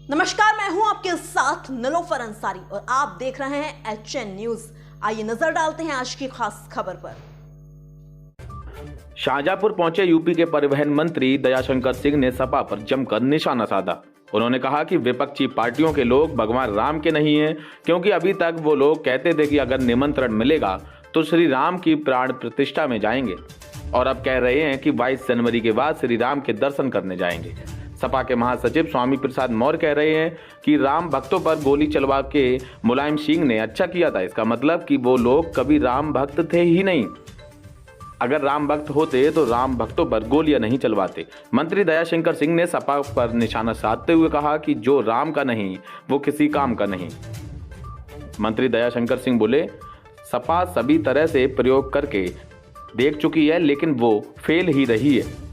नमस्कार, मैं हूं आपके साथ निलोफर अंसारी और आप देख रहे हैं HN न्यूज। आइए नजर डालते हैं आज की खास खबर पर। शाहजहांपुर पहुंचे यूपी के परिवहन मंत्री दयाशंकर सिंह ने सपा पर जमकर निशाना साधा। उन्होंने कहा कि विपक्षी पार्टियों के लोग भगवान राम के नहीं हैं, क्योंकि अभी तक वो लोग कहते थे कि अगर निमंत्रण मिलेगा तो श्री राम की प्राण प्रतिष्ठा में जाएंगे, और अब कह रहे हैं कि 22 जनवरी के बाद श्री राम के दर्शन करने जाएंगे। सपा के महासचिव स्वामी प्रसाद मौर्य कह रहे हैं कि राम भक्तों पर गोली चलवा के मुलायम सिंह ने अच्छा किया था। इसका मतलब कि वो लोग कभी राम भक्त थे ही नहीं। अगर राम भक्त होते तो राम भक्तों पर गोलियां नहीं चलवाते। मंत्री दयाशंकर सिंह ने सपा पर निशाना साधते हुए कहा कि जो राम का नहीं वो किसी काम का नहीं। मंत्री दयाशंकर सिंह बोले, सपा सभी तरह से प्रयोग करके देख चुकी है, लेकिन वो फेल ही रही है।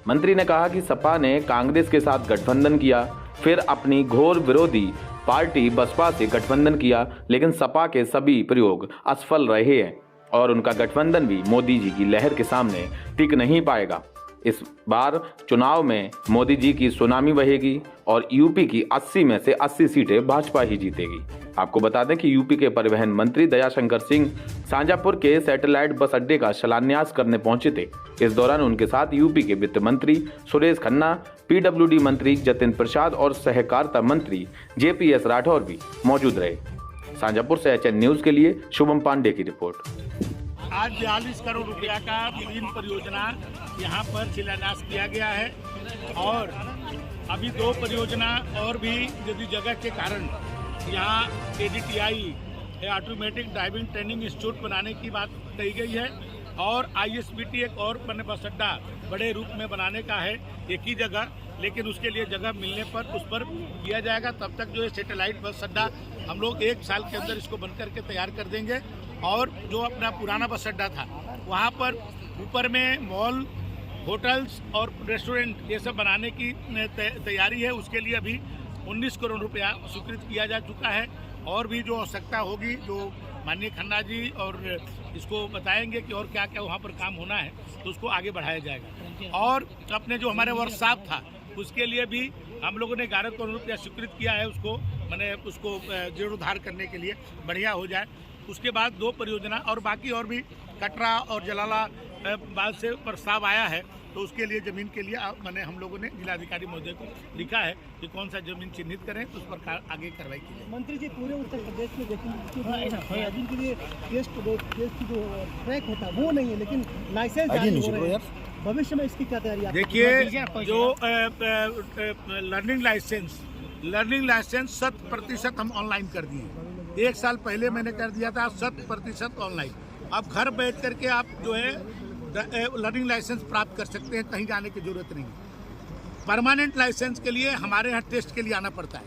मंत्री ने कहा कि सपा ने कांग्रेस के साथ गठबंधन किया, फिर अपनी घोर विरोधी पार्टी बसपा से गठबंधन किया, लेकिन सपा के सभी प्रयोग असफल रहे हैं और उनका गठबंधन भी मोदी जी की लहर के सामने टिक नहीं पाएगा। इस बार चुनाव में मोदी जी की सुनामी बहेगी और यूपी की 80 में से 80 सीटें भाजपा ही जीतेगी। आपको बता दें कि यूपी के परिवहन मंत्री दयाशंकर सिंह शाहजहांपुर के सैटेलाइट बस अड्डे का शिलान्यास करने पहुंचे थे। इस दौरान उनके साथ यूपी के वित्त मंत्री सुरेश खन्ना, PWD मंत्री जतिन प्रसाद और सहकारिता मंत्री JPS राठौर भी मौजूद रहे। शाहजहांपुर से HN न्यूज के लिए शुभम पांडे की रिपोर्ट। आज 42 करोड़ रुपया का 3 परियोजना यहाँ पर शिलान्यास किया गया है और अभी 2 परियोजना और भी यदि जगह के कारण यहाँ ADTI automatic driving training institute बनाने की बात कही गई है और ISBT एक और बस अड्डा बड़े रूप में बनाने का है एक ही जगह, लेकिन उसके लिए जगह मिलने पर उस पर किया जाएगा। तब तक जो है सैटेलाइट बस अड्डा हम लोग 1 साल के अंदर इसको बन करके तैयार कर देंगे और जो अपना पुराना बस अड्डा था वहाँ पर ऊपर में मॉल, होटल्स और रेस्टोरेंट ये सब बनाने की तैयारी है। उसके लिए अभी 19 करोड़ रुपया स्वीकृत किया जा चुका है और भी जो आवश्यकता होगी जो माननीय खन्ना जी और इसको बताएंगे कि और क्या क्या वहाँ पर काम होना है तो उसको आगे बढ़ाया जाएगा। और अपने जो हमारे वर्कशॉप था उसके लिए भी हम लोगों ने 11 करोड़ रुपया स्वीकृत किया है, उसको जीर्णोद्धार करने के लिए बढ़िया हो जाए। उसके बाद 2 परियोजना और बाकी और भी कटरा और जलालाबाद से प्रस्ताव आया है तो उसके लिए जमीन के लिए हम लोगों ने जिलाधिकारी महोदय को लिखा है कि कौन सा जमीन चिन्हित करें तो उस पर आगे कार्रवाई की जाए। मंत्री जी, पूरे उत्तर प्रदेश में देखेंगे के लिए टेस्ट की जो ट्रैक होता है वो नहीं है, लेकिन लाइसेंस भविष्य में इसकी क्या तैयारी है? देखिए, जो लर्निंग लाइसेंस 100% हम ऑनलाइन कर दिए। 1 साल पहले मैंने कर दिया था 100% ऑनलाइन। अब घर बैठ करके आप जो है लर्निंग लाइसेंस प्राप्त कर सकते हैं, कहीं जाने की जरूरत नहीं। परमानेंट लाइसेंस के लिए हमारे यहाँ टेस्ट के लिए आना पड़ता है।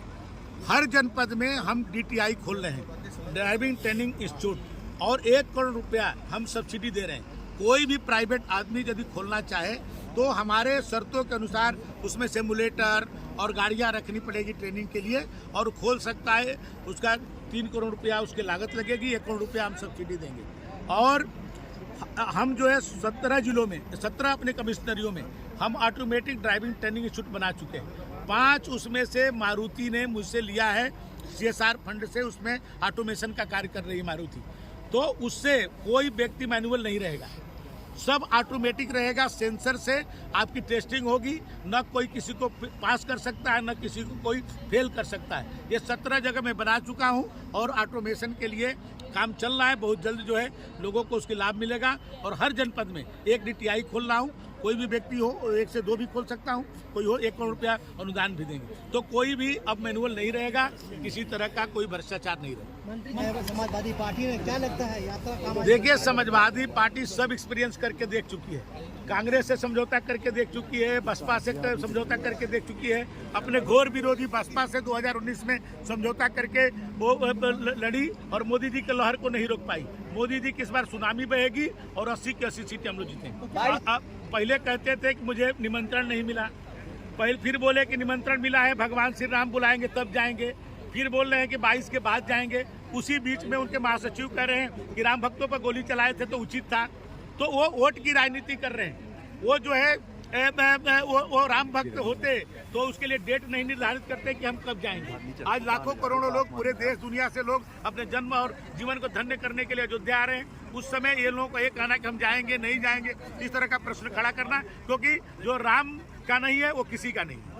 हर जनपद में हम DTI खोल रहे हैं, ड्राइविंग ट्रेनिंग इंस्टीट्यूट, और 1 करोड़ रुपया हम सब्सिडी दे रहे हैं। कोई भी प्राइवेट आदमी यदि खोलना चाहे तो हमारे शर्तों के अनुसार उसमें सिमुलेटर और गाड़ियाँ रखनी पड़ेगी ट्रेनिंग के लिए और खोल सकता है। उसका 3 करोड़ रुपया उसकी लागत लगेगी, 1 करोड़ रुपया हम सब्सिडी देंगे। और हम जो है 17 जिलों में 17 अपने कमिश्नरियों में हम ऑटोमेटिक ड्राइविंग ट्रेनिंग इंस्टीट्यूट बना चुके हैं। 5 उसमें से मारुति ने मुझसे लिया है CSR फंड से, उसमें ऑटोमेशन का कार्य कर रही है मारुति। तो उससे कोई व्यक्ति मैनुअल नहीं रहेगा, सब ऑटोमेटिक रहेगा। सेंसर से आपकी टेस्टिंग होगी, न कोई किसी को पास कर सकता है न किसी को कोई फेल कर सकता है। ये 17 जगह मैं बना चुका हूँ और ऑटोमेशन के लिए काम चल रहा है। बहुत जल्द जो है लोगों को उसके लाभ मिलेगा और हर जनपद में 1 DTI खोल रहा हूँ। कोई भी व्यक्ति हो 1 से 2 भी खोल सकता हूँ, कोई हो 1 करोड़ रुपया अनुदान भी देंगे। तो कोई भी अब मैनुअल नहीं रहेगा, किसी तरह का कोई भ्रष्टाचार नहीं रहेगा। समाजवादी पार्टी ने क्या लगता है यात्रा? देखिए, समाजवादी पार्टी सब एक्सपीरियंस करके देख चुकी है। कांग्रेस से समझौता करके देख चुकी है, बसपा से समझौता करके देख चुकी है, अपने घोर विरोधी बसपा से 2019 में समझौता करके वो लड़ी और मोदी जी के लहर को नहीं रोक पाई। मोदी जी की इस बार सुनामी बहेगी और 80 की 80 सीटें हम लोग जीतेंगे। पहले कहते थे कि मुझे निमंत्रण नहीं मिला, फिर बोले कि निमंत्रण मिला है, भगवान श्री राम बुलाएंगे तब जाएंगे, फिर बोल रहे हैं कि 22 के बाद जाएंगे। उसी बीच में उनके महासचिव कह रहे हैं कि राम भक्तों पर गोली चलाए थे तो उचित था। तो वो वोट की राजनीति कर रहे हैं। वो जो है वो राम भक्त होते तो उसके लिए डेट नहीं निर्धारित करते कि हम कब जाएंगे। आज लाखों करोड़ों लोग पूरे देश दुनिया से लोग अपने जन्म और जीवन को धन्य करने के लिए अयोध्या आ रहे हैं। उस समय ये लोगों को ये कहना कि हम जाएंगे नहीं जाएंगे, इस तरह का प्रश्न खड़ा करना, क्योंकि जो राम का नहीं है वो किसी का नहीं है।